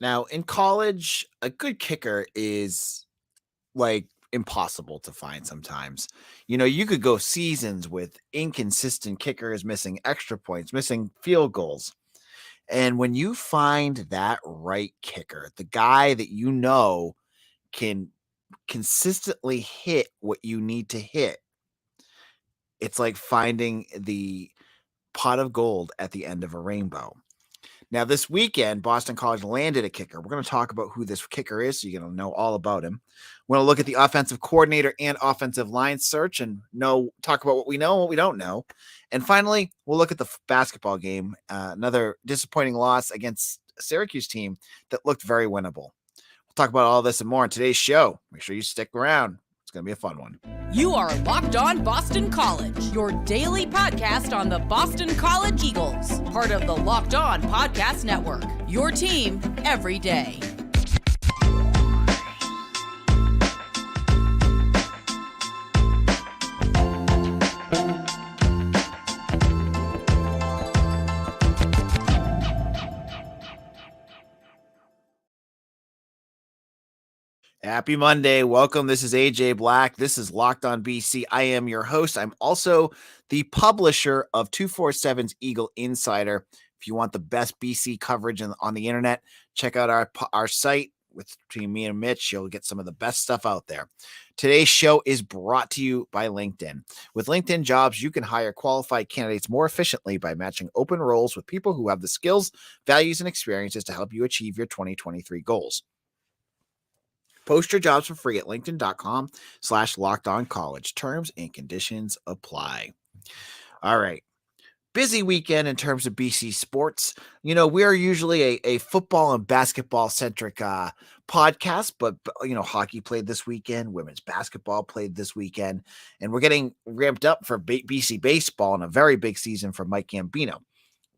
Now, in college, a good kicker is like impossible to find sometimes. You could go seasons with inconsistent kickers, missing extra points, missing field goals. And when you find that right kicker, the guy that can consistently hit what you need to hit, it's like finding the pot of gold at the end of a rainbow. Now, this weekend, Boston College landed a kicker. We're going to talk about who this kicker is, so you're going to know all about him. We're going to look at the offensive coordinator and offensive line search and talk about what we know and what we don't know. And finally, we'll look at the basketball game, another disappointing loss against a Syracuse team that looked very winnable. We'll talk about all this and more on today's show. Make sure you stick around. It's going to be a fun one. You are Locked On Boston College, your daily podcast on the Boston College Eagles, part of the Locked On Podcast Network, your team every day. Happy Monday. Welcome. This is AJ Black. This is Locked On BC. I am your host. I'm also the publisher of 247's Eagle Insider. If you want the best BC coverage on the internet, check out our site. Between me and Mitch, you'll get some of the best stuff out there. Today's show is brought to you by LinkedIn. With LinkedIn Jobs, you can hire qualified candidates more efficiently by matching open roles with people who have the skills, values, and experiences to help you achieve your 2023 goals. Post your jobs for free at linkedin.com/lockedoncollege. Terms and conditions apply. All right. Busy weekend in terms of BC sports. We are usually a football and basketball centric podcast, but hockey played this weekend, women's basketball played this weekend, and we're getting ramped up for BC baseball and a very big season for Mike Gambino.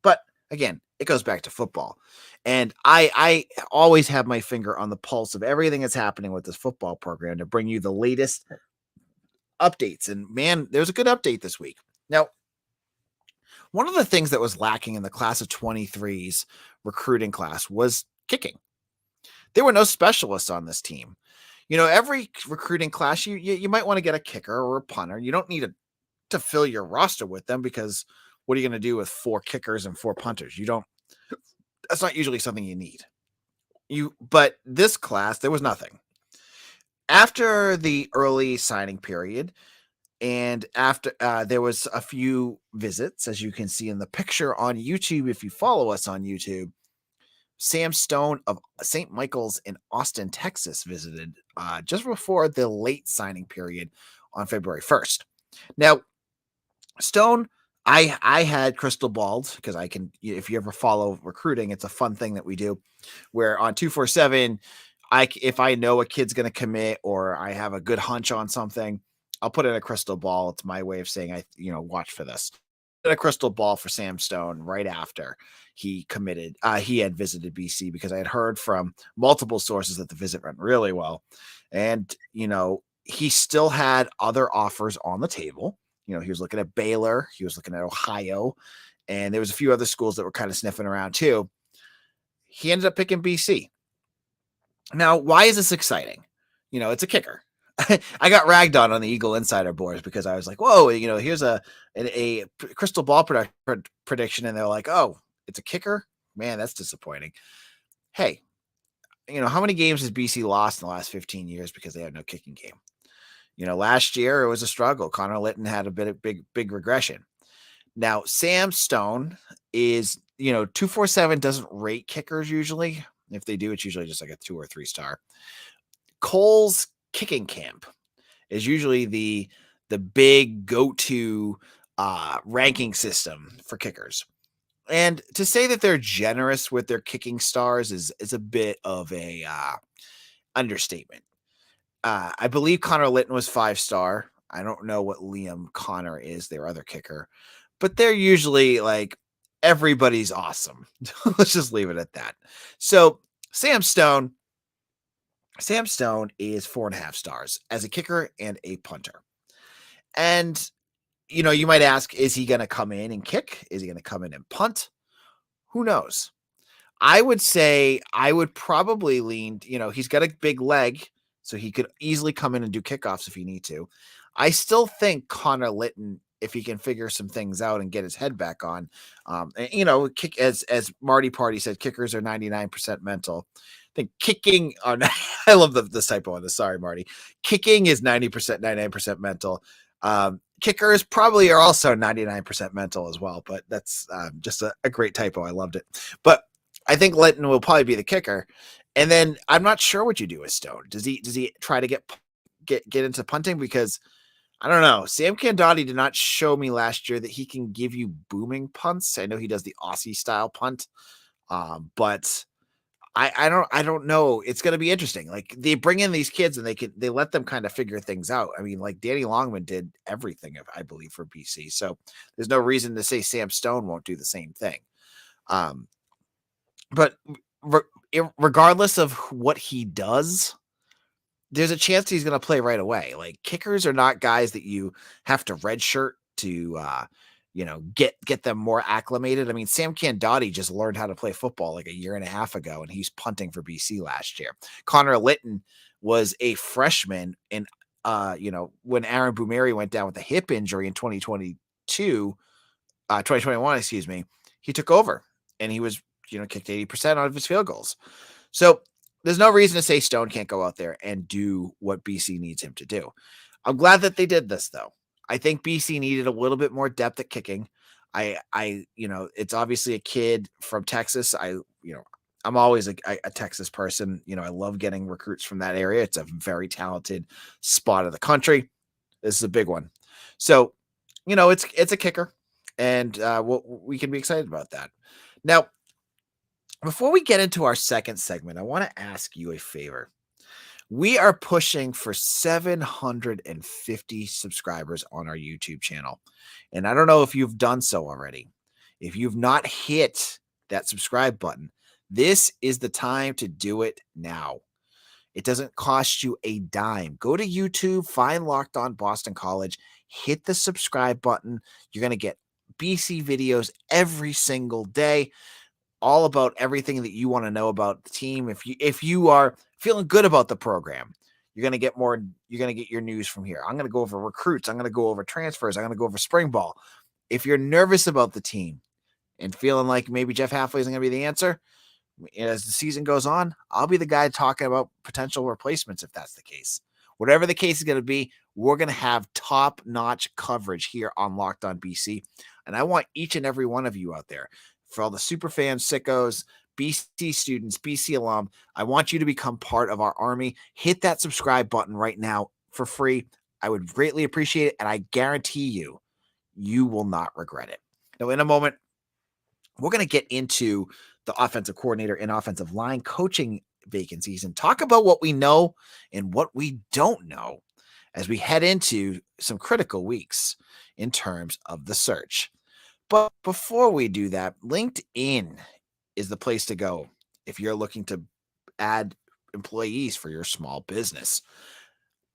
But again, it goes back to football. And I always have my finger on the pulse of everything that's happening with this football program to bring you the latest updates. And man, there's a good update this week. Now, one of the things that was lacking in the class of 23's recruiting class was kicking. There were no specialists on this team. Every recruiting class, you might want to get a kicker or a punter. You don't need to fill your roster with them because what are you going to do with 4 kickers and 4 punters? That's not usually something you need. But this class, there was nothing. After the early signing period, and after there was a few visits, as you can see in the picture on YouTube, if you follow us on YouTube, Sam Stone of St. Michael's in Austin, Texas, visited just before the late signing period on February 1st. Now, Stone, I had crystal balled because I can, if you ever follow recruiting, it's a fun thing that we do where on 247, if I know a kid's going to commit or I have a good hunch on something, I'll put in a crystal ball. It's my way of saying, watch for this. A crystal ball for Sam Stone right after he committed. He had visited BC because I had heard from multiple sources that the visit went really well. And, he still had other offers on the table. He was looking at Baylor, he was looking at Ohio, and there was a few other schools that were kind of sniffing around too. He ended up picking BC. Now, why is this exciting? It's a kicker. I got ragged on the Eagle Insider boards because I was like, whoa, here's a crystal ball prediction. And they're like, oh, it's a kicker? Man, that's disappointing. Hey, how many games has BC lost in the last 15 years because they have no kicking game? Last year it was a struggle. Connor Litton had a bit of big regression. Now, Sam Stone is, 247 doesn't rate kickers usually. If they do, it's usually just like a 2 or 3 star. Cole's kicking camp is usually the big go-to ranking system for kickers. And to say that they're generous with their kicking stars is a bit of a understatement. I believe Connor Litton was 5-star. I don't know what Liam Connor is, their other kicker, but they're usually like everybody's awesome. Let's just leave it at that. So Sam Stone is 4.5 stars as a kicker and a punter. And, you might ask, is he going to come in and kick? Is he going to come in and punt? Who knows? I would say I would probably lean, he's got a big leg, so he could easily come in and do kickoffs if he need to. I still think Connor Litton, if he can figure some things out and get his head back on, kick as Marty Party said, kickers are 99% mental. I think kicking on I love the typo on this. Sorry, Marty. Kicking is 90%, 99% mental. Kickers probably are also 99% mental as well, but that's just a great typo. I loved it. But I think Litton will probably be the kicker. And then I'm not sure what you do with Stone. Does he try to get into punting? Because I don't know. Sam Candotti did not show me last year that he can give you booming punts. I know he does the Aussie style punt. But I don't know. It's going to be interesting. Like they bring in these kids and they let them kind of figure things out. I mean, like Danny Longman did everything, I believe, for BC. So there's no reason to say Sam Stone won't do the same thing. But regardless of what he does, there's a chance he's going to play right away. Like kickers are not guys that you have to redshirt to, get them more acclimated. I mean, Sam Candotti just learned how to play football like a year and a half ago, and he's punting for BC last year. Connor Litton was a freshman, and when Aaron Boumeri went down with a hip injury in 2021, excuse me, he took over, and he was kicked 80% out of his field goals. So there's no reason to say Stone can't go out there and do what BC needs him to do. I'm glad that they did this, though. I think BC needed a little bit more depth at kicking. It's obviously a kid from Texas. I'm always a Texas person. I love getting recruits from that area. It's a very talented spot of the country. This is a big one. So, it's a kicker, and we can be excited about that. Now, before we get into our second segment, I want to ask you a favor. We are pushing for 750 subscribers on our YouTube channel. And I don't know if you've done so already. If you've not hit that subscribe button, this is the time to do it now. It doesn't cost you a dime. Go to YouTube, find Locked On Boston College, hit the subscribe button. You're going to get BC videos every single day, all about everything that you want to know about the team. If you are feeling good about the program, you're going to get your news from here. I'm going to go over recruits. I'm going to go over transfers. I'm going to go over spring ball. If you're nervous about the team and feeling like maybe Jeff Halfway isn't going to be the answer, as the season goes on, I'll be the guy talking about potential replacements if that's the case. Whatever the case is going to be, we're going to have top-notch coverage here on Locked On BC. And I want each and every one of you out there, for all the super fans, sickos, BC students, BC alum, I want you to become part of our army. Hit that subscribe button right now for free. I would greatly appreciate it, and I guarantee you will not regret it. Now, in a moment, we're going to get into the offensive coordinator and offensive line coaching vacancies and talk about what we know and what we don't know as we head into some critical weeks in terms of the search. But before we do that, LinkedIn is the place to go if you're looking to add employees for your small business.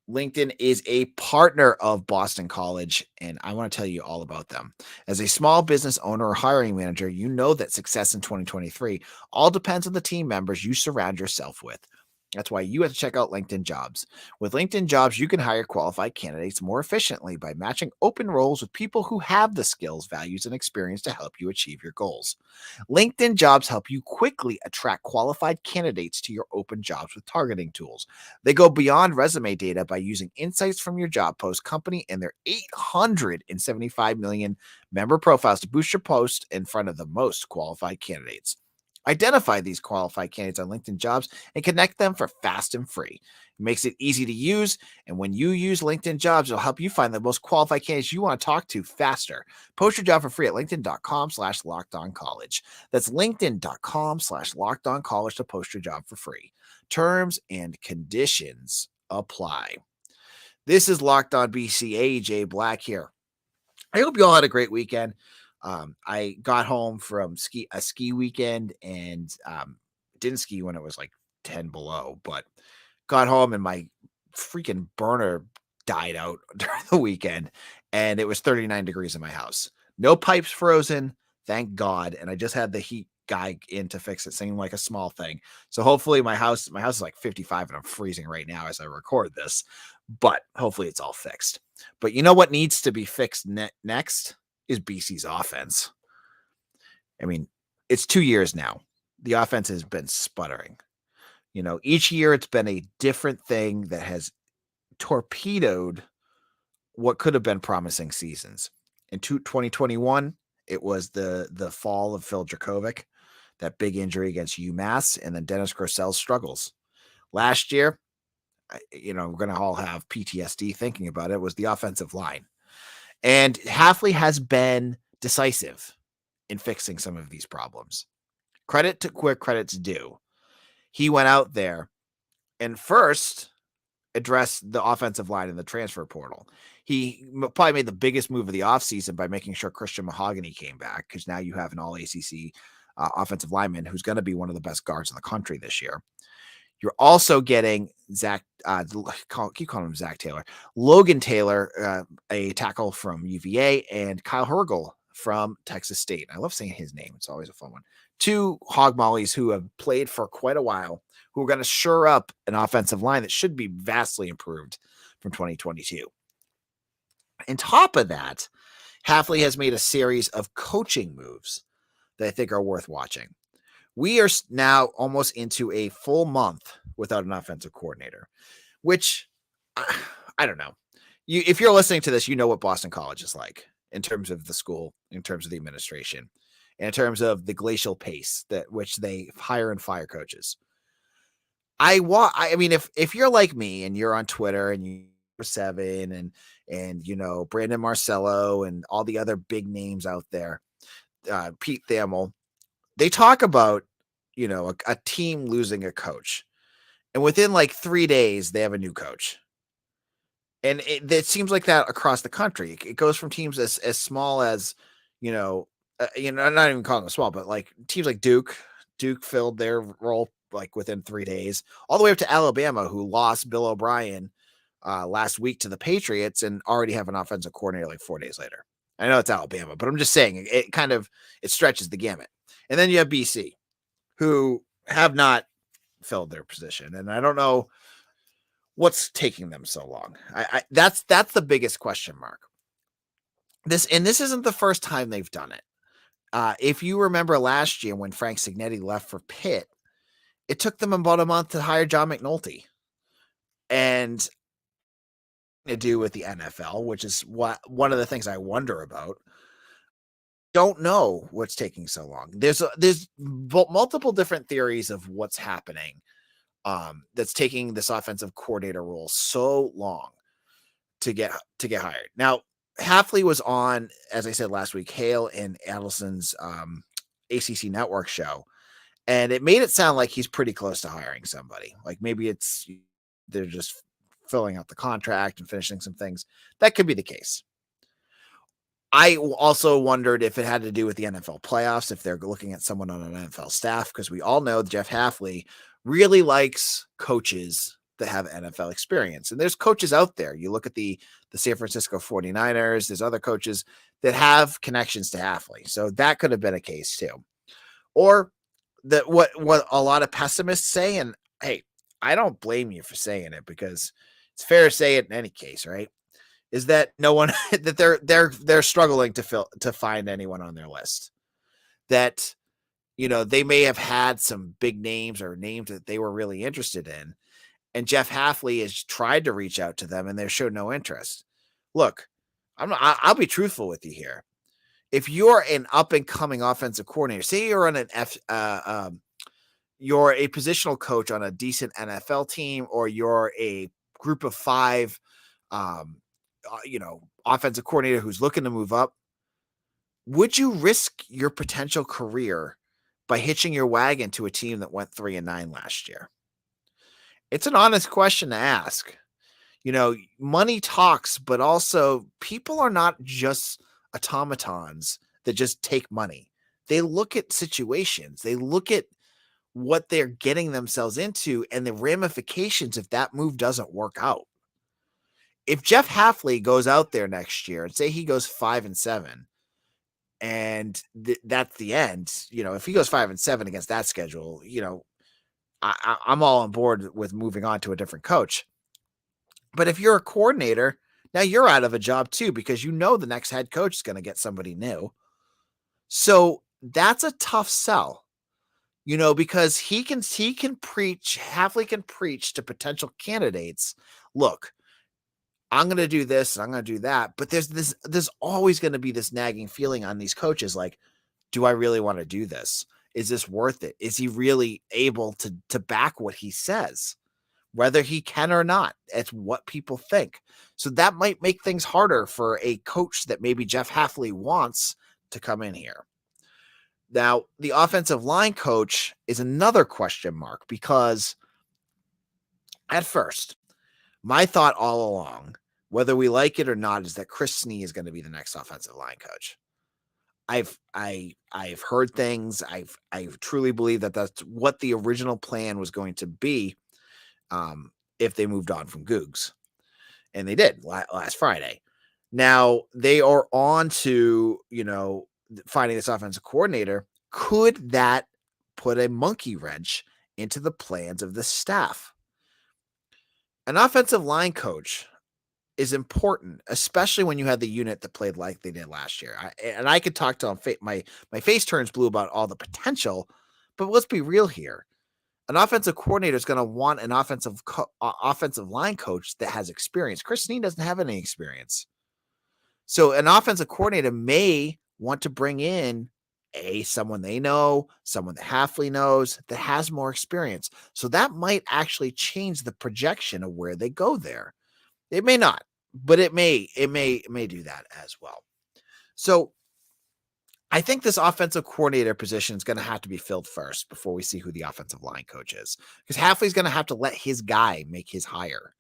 LinkedIn is a partner of Boston College, and I want to tell you all about them. As a small business owner or hiring manager, you know that success in 2023 all depends on the team members you surround yourself with. That's why you have to check out LinkedIn Jobs. With LinkedIn Jobs, you can hire qualified candidates more efficiently by matching open roles with people who have the skills, values, and experience to help you achieve your goals. LinkedIn Jobs help you quickly attract qualified candidates to your open jobs with targeting tools. They go beyond resume data by using insights from your job post company and their 875 million member profiles to boost your post in front of the most qualified candidates. Identify these qualified candidates on LinkedIn Jobs and connect them for fast and free. It makes it easy to use, and when you use LinkedIn Jobs, it'll help you find the most qualified candidates you want to talk to faster. Post your job for free at linkedin.com/lockedoncollege. That's linkedin.com/lockedoncollege to post your job for free. Terms and conditions apply. This is Locked On BC. AJ Black here. I hope you all had a great weekend. I got home from a ski weekend and didn't ski when it was like 10 below, but got home and my freaking burner died out during the weekend, and it was 39 degrees in my house. No pipes frozen, thank God. And I just had the heat guy in to fix it. Seemed like a small thing. So hopefully my house is like 55 and I'm freezing right now as I record this, but hopefully it's all fixed. But you know what needs to be fixed next is BC's offense. I mean, it's 2 years now. The offense has been sputtering. Each year it's been a different thing that has torpedoed what could have been promising seasons. In 2021, it was the fall of Phil Dracovic, that big injury against UMass, and then Dennis Grossel's struggles. Last year, we're going to all have PTSD thinking about it, was the offensive line. And Hafley has been decisive in fixing some of these problems. Credit to where credit's due. He went out there and first addressed the offensive line in the transfer portal. He probably made the biggest move of the offseason by making sure Christian Mahogany came back, because now you have an all-ACC offensive lineman who's going to be one of the best guards in the country this year. You're also getting keep calling him Zach Taylor, Logan Taylor, a tackle from UVA, and Kyle Hergel from Texas State. I love saying his name. It's always a fun one. 2 hog mollies who have played for quite a while, who are going to shore up an offensive line that should be vastly improved from 2022. On top of that, Hafley has made a series of coaching moves that I think are worth watching. We are now almost into a full month without an offensive coordinator, which I don't know. If you're listening to this, you know what Boston College is like in terms of the school, in terms of the administration, in terms of the glacial pace that which they hire and fire coaches. I mean, if you're like me and you're on Twitter and you're 7 and Brandon Marcello and all the other big names out there, Pete Thamel, they talk about, a team losing a coach, and within like 3 days they have a new coach. And it seems like that across the country. It goes from teams as small as, I'm not even calling them small, but like teams like Duke filled their role like within 3 days, all the way up to Alabama, who lost Bill O'Brien last week to the Patriots and already have an offensive coordinator like 4 days later. I know it's Alabama, but I'm just saying it stretches the gamut. And then you have BC, who have not filled their position. And I don't know what's taking them so long. That's the biggest question mark. This isn't the first time they've done it. If you remember last year when Frank Signetti left for Pitt, it took them about a month to hire John McNulty. And to do with the NFL, which is one of the things I wonder about. Don't know what's taking so long. There's multiple different theories of what's happening that's taking this offensive coordinator role so long to get hired. Now, Hafley was on, as I said last week, Hale and Adelson's ACC Network show, and it made it sound like he's pretty close to hiring somebody. Like maybe they're just filling out the contract and finishing some things. That could be the case. I also wondered if it had to do with the NFL playoffs, if they're looking at someone on an NFL staff, because we all know Jeff Hafley really likes coaches that have NFL experience. And there's coaches out there. You look at the San Francisco 49ers, there's other coaches that have connections to Hafley. So that could have been a case too. Or that what a lot of pessimists say, and hey, I don't blame you for saying it, because it's fair to say it in any case, right? Is that no one that they're struggling to find anyone on their list, that they may have had some big names or names that they were really interested in, and Jeff Hafley has tried to reach out to them and they showed no interest. Look, I'll be truthful with you here. If you're an up and coming offensive coordinator, say you're on you're a positional coach on a decent NFL team, or you're a group of 5, offensive coordinator who's looking to move up, would you risk your potential career by hitching your wagon to a team that went 3-9 last year? It's an honest question to ask. Money talks, but also people are not just automatons that just take money. They look at situations. They look at what they're getting themselves into and the ramifications if that move doesn't work out. If Jeff Hafley goes out there next year and say he goes 5-7, and that's the end. If he goes 5-7 against that schedule, I'm all on board with moving on to a different coach. But if you're a coordinator, now you're out of a job too, because the next head coach is going to get somebody new. So that's a tough sell, because he can preach, Hafley can preach to potential candidates, look, I'm going to do this and I'm going to do that. But there's always going to be this nagging feeling on these coaches. Like, do I really want to do this? Is this worth it? Is he really able to back what he says? Whether he can or not, it's what people think. So that might make things harder for a coach that maybe Jeff Hafley wants to come in here. Now, the offensive line coach is another question mark, because at first, my thought all along, whether we like it or not, is that Chris Snee is going to be the next offensive line coach. I've heard things. I truly believe that that's what the original plan was going to be, if they moved on from Googs, and they did last Friday. Now they are on to finding this offensive coordinator. Could that put a monkey wrench into the plans of the staff? An offensive line coach is important, especially when you had the unit that played like they did last year. I could talk to my face turns blue about all the potential, but let's be real here. An offensive coordinator is going to want an offensive line coach that has experience. Chris Snee doesn't have any experience. So an offensive coordinator may want to bring in someone they know, someone that Hafley knows, that has more experience. So that might actually change the projection of where they go there. It may not, but it may do that as well. So I think this offensive coordinator position is going to have to be filled first before we see who the offensive line coach is, because Hafley's going to have to let his guy make his hire.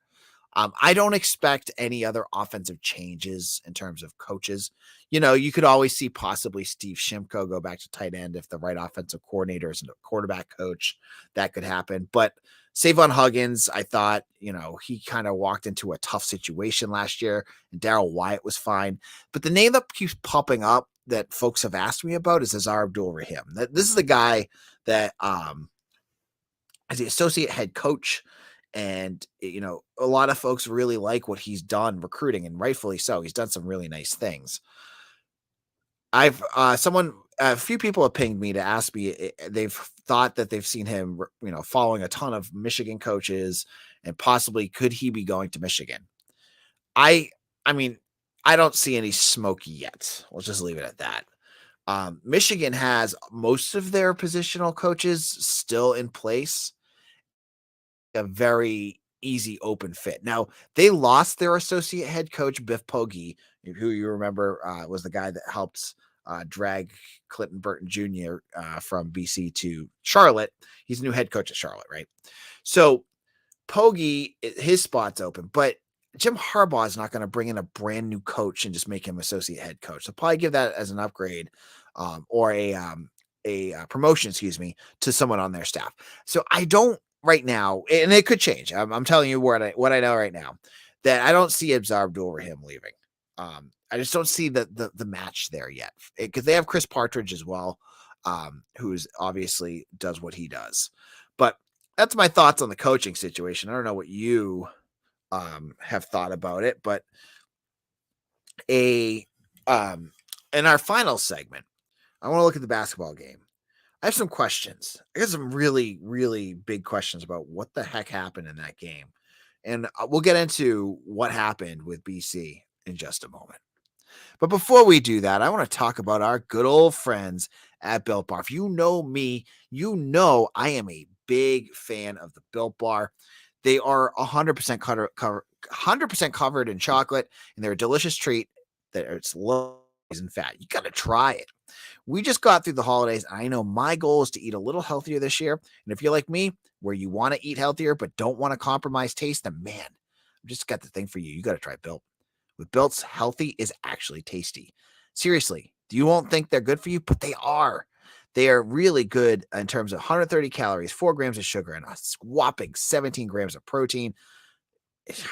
I don't expect any other offensive changes in terms of coaches. You could always see possibly Steve Shimko go back to tight end if the right offensive coordinator isn't a quarterback coach. That could happen. But Savon Huggins, I thought, he kind of walked into a tough situation last year, and Darryl Wyatt was fine. But the name that keeps popping up that folks have asked me about is Azar Abdul-Rahim. This is the guy that is the associate head coach. And, a lot of folks really like what he's done recruiting, and rightfully so. He's done some really nice things. A few people have pinged me to ask me, they've thought that they've seen him, following a ton of Michigan coaches, and possibly could he be going to Michigan? I mean, I don't see any smoke yet. We'll just leave it at that. Michigan has most of their positional coaches still in place. A very easy open fit. Now, they lost their associate head coach, Biff Poggi, who you remember was the guy that helped drag Clinton Burton Jr. From BC to Charlotte. He's the new head coach at Charlotte, right? So Poggi, his spot's open, but Jim Harbaugh is not going to bring in a brand new coach and just make him associate head coach. So probably give that as an upgrade or a promotion, to someone on their staff. So I don't right now, and it could change. I'm telling you what I know right now, that I don't see Azar Abdul-Rahim leaving. I just don't see the match there yet, because they have Chris Partridge as well, who's obviously does what he does. But that's my thoughts on the coaching situation. I don't know what you have thought about it, but in our final segment, I want to look at the basketball game. I have some questions. I got some really, really big questions about what the heck happened in that game. And we'll get into what happened with BC in just a moment. But before we do that, I want to talk about our good old friends at Built Bar. If you know me, you know I am a big fan of the Built Bar. They are 100% covered in chocolate, and they're a delicious treat that it's low in fat. You got to try it. We just got through the holidays. I know my goal is to eat a little healthier this year. And if you're like me, where you want to eat healthier but don't want to compromise taste, then man, I've just got the thing for you. You got to try Built. With Built's, healthy is actually tasty. Seriously, you won't think they're good for you, but they are. They are really good in terms of 130 calories, 4 grams of sugar, and a whopping 17 grams of protein.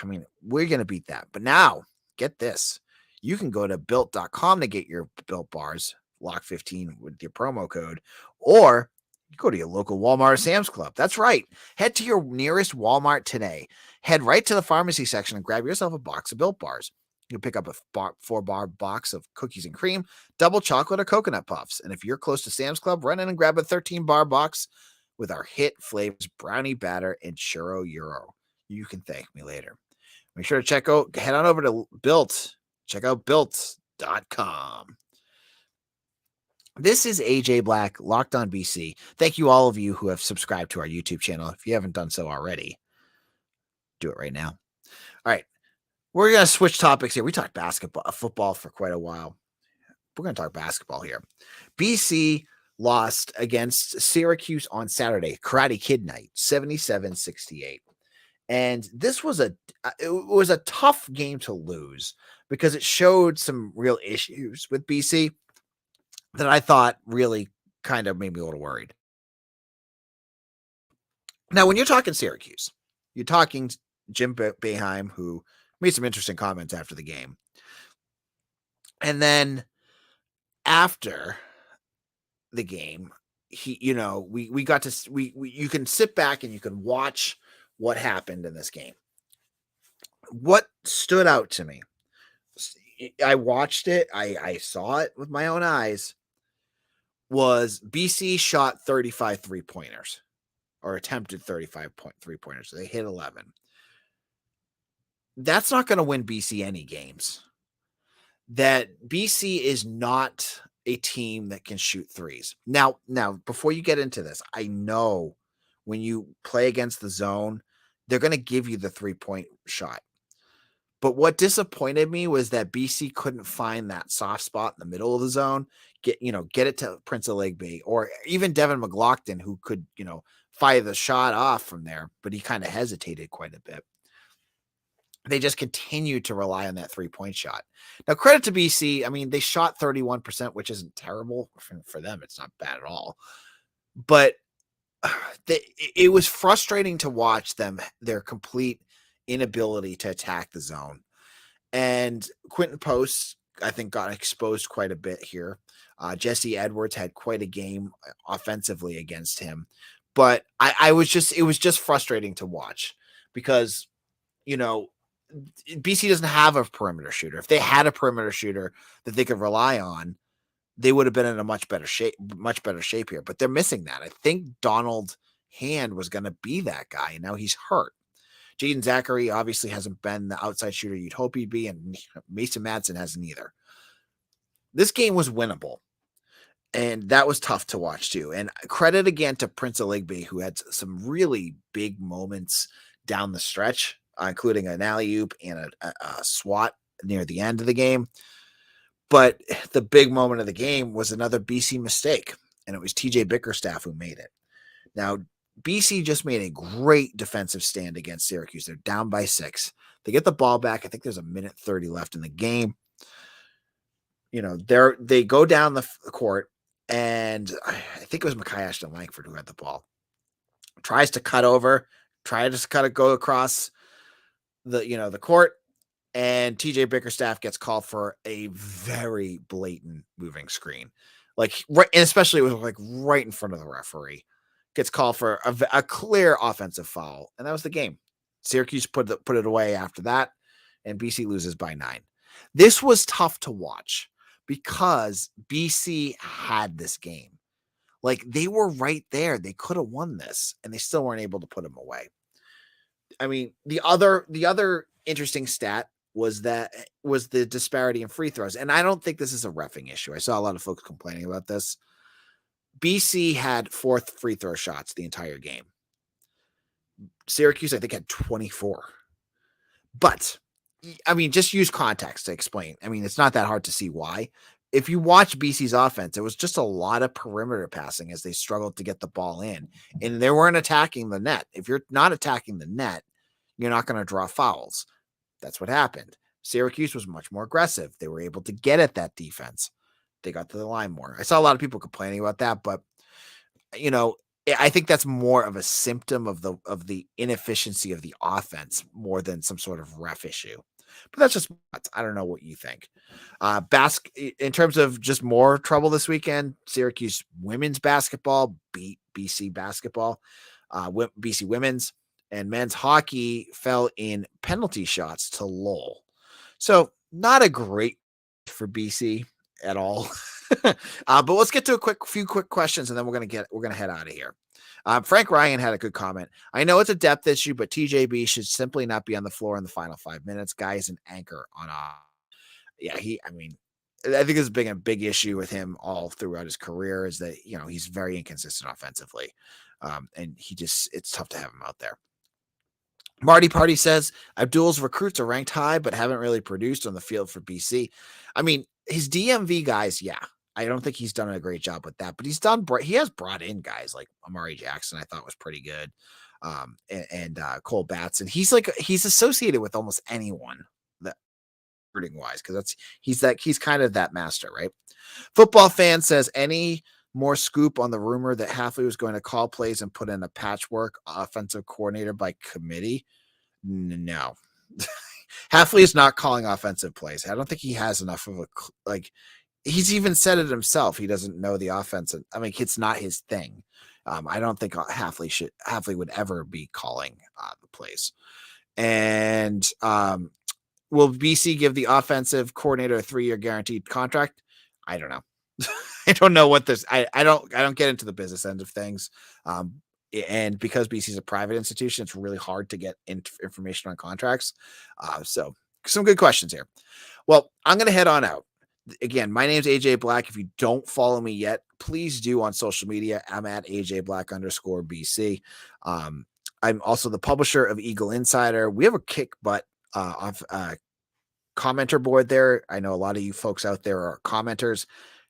I mean, we're going to beat that. But now, get this. You can go to Built.com to get your Built Bars lock15 with your promo code, or you go to your local Walmart or Sam's Club. That's right. Head to your nearest Walmart today. Head right to the pharmacy section and grab yourself a box of Built Bars. You can pick up a 4-bar box of cookies and cream, double chocolate, or coconut puffs. And if you're close to Sam's Club, run in and grab a 13-bar box with our hit flavors brownie batter and churro euro. You can thank me later. Make sure to head on over to Built. Check out built.com. This is AJ Black, Locked On BC. Thank you, all of you who have subscribed to our YouTube channel. If you haven't done so already, do it right now. All right. We're going to switch topics here. We talked football for quite a while. We're going to talk basketball here. BC lost against Syracuse on Saturday, Karate Kid night, 77-68. And this was it was a tough game to lose because it showed some real issues with BC that I thought really kind of made me a little worried. Now, when you're talking Syracuse, you're talking Jim Boeheim, who made some interesting comments after the game. And then after the game, we got to you can sit back and you can watch what happened in this game. What stood out to me, I watched it, I saw it with my own eyes, was BC shot 35 3-pointers, or attempted 35 3-pointers. So they hit 11. That's not going to win BC any games. That BC is not a team that can shoot threes. Now, before you get into this, I know when you play against the zone, they're going to give you the 3-point shot. But what disappointed me was that BC couldn't find that soft spot in the middle of the zone, get it to Prince Aligbe or even Devin McLaughlin, who could, fire the shot off from there, but he kind of hesitated quite a bit. They just continued to rely on that 3-point shot. Now, credit to BC. I mean, they shot 31%, which isn't terrible for them. It's not bad at all. But it was frustrating to watch their complete inability to attack the zone. And Quentin Post, I think, got exposed quite a bit here. Jesse Edwards had quite a game offensively against him. But it was just frustrating to watch because, BC doesn't have a perimeter shooter. If they had a perimeter shooter that they could rely on, they would have been in a much better shape here. But they're missing that. I think Donald Hand was going to be that guy, and now he's hurt. Jaden Zachary obviously hasn't been the outside shooter you'd hope he'd be, and Mason Madsen hasn't either. This game was winnable, and that was tough to watch too. And credit again to Prince Aligbe, who had some really big moments down the stretch, including an alley-oop and a swat near the end of the game. But the big moment of the game was another BC mistake, and it was TJ Bickerstaff who made it. Now, BC just made a great defensive stand against Syracuse. They're down by 6. They get the ball back. I think there's a minute 30 left in the game. They go down the court, and I think it was Mekhi Ashton Langford who had the ball. Tries to cut over, go across the court, and TJ Bickerstaff gets called for a very blatant moving screen. And especially it was right in front of the referee. Gets called for a clear offensive foul, and that was the game. Syracuse put it away after that, and BC loses by 9. This was tough to watch because BC had this game. They were right there. They could have won this, and they still weren't able to put them away. I mean, the other interesting stat was the disparity in free throws. And I don't think this is a reffing issue. I saw a lot of folks complaining about this. BC had 4 free throw shots the entire game. Syracuse, I think, had 24. But, I mean, just use context to explain. I mean, it's not that hard to see why. If you watch BC's offense, it was just a lot of perimeter passing as they struggled to get the ball in. And they weren't attacking the net. If you're not attacking the net, you're not going to draw fouls. That's what happened. Syracuse was much more aggressive. They were able to get at that defense. They got to the line more. I saw a lot of people complaining about that, but I think that's more of a symptom of the inefficiency of the offense more than some sort of ref issue. But that's just, I don't know what you think. In terms of just more trouble this weekend, Syracuse women's basketball beat BC basketball, BC women's, and men's hockey fell in penalty shots to Lowell. So not a great for BC at all. But let's get to a few quick questions, and then we're gonna head out of here. Frank Ryan had a good comment. I know it's a depth issue, but TJB should simply not be on the floor in the final 5 minutes. Guy is an anchor on I think it's been a big issue with him all throughout his career is that, he's very inconsistent offensively. And it's tough to have him out there. Marty Party says Abdul's recruits are ranked high, but haven't really produced on the field for BC. I mean, his DMV guys, yeah, I don't think he's done a great job with that, but he has brought in guys like Amari Jackson. I thought was pretty good. And Cole Batson. He's associated with almost anyone that recruiting wise, because he's kind of that master, right? Football Fan says any more scoop on the rumor that Hafley was going to call plays and put in a patchwork offensive coordinator by committee? No. Hafley is not calling offensive plays. I don't think he has enough of he's even said it himself. He doesn't know the offense. I mean, it's not his thing. I don't think Hafley would ever be calling the plays. And will BC give the offensive coordinator a 3-year guaranteed contract? I don't know. I don't know what this. I don't get into the business end of things. And because BC is a private institution, it's really hard to get information on contracts. So some good questions here. Well, I'm going to head on out. Again, my name's AJ Black. If you don't follow me yet, please do on social media. I'm at AJ Black _BC. I'm also the publisher of Eagle Insider. We have a kick butt commenter board there. I know a lot of you folks out there are commenters.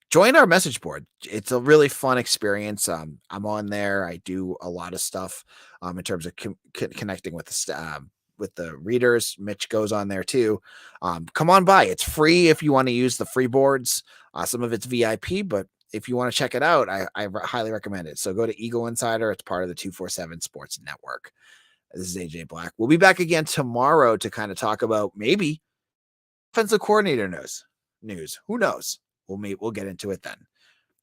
Join our message board. It's a really fun experience. I'm on there. I do a lot of stuff in terms of connecting with the readers. Mitch goes on there too. Come on by. It's free if you want to use the free boards. Some of it's VIP, but if you want to check it out, I highly recommend it. So go to Eagle Insider. It's part of the 247 Sports Network. This is AJ Black. We'll be back again tomorrow to kind of talk about maybe offensive coordinator news. Who knows? We'll get into it then.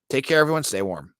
Take care, everyone. Stay warm.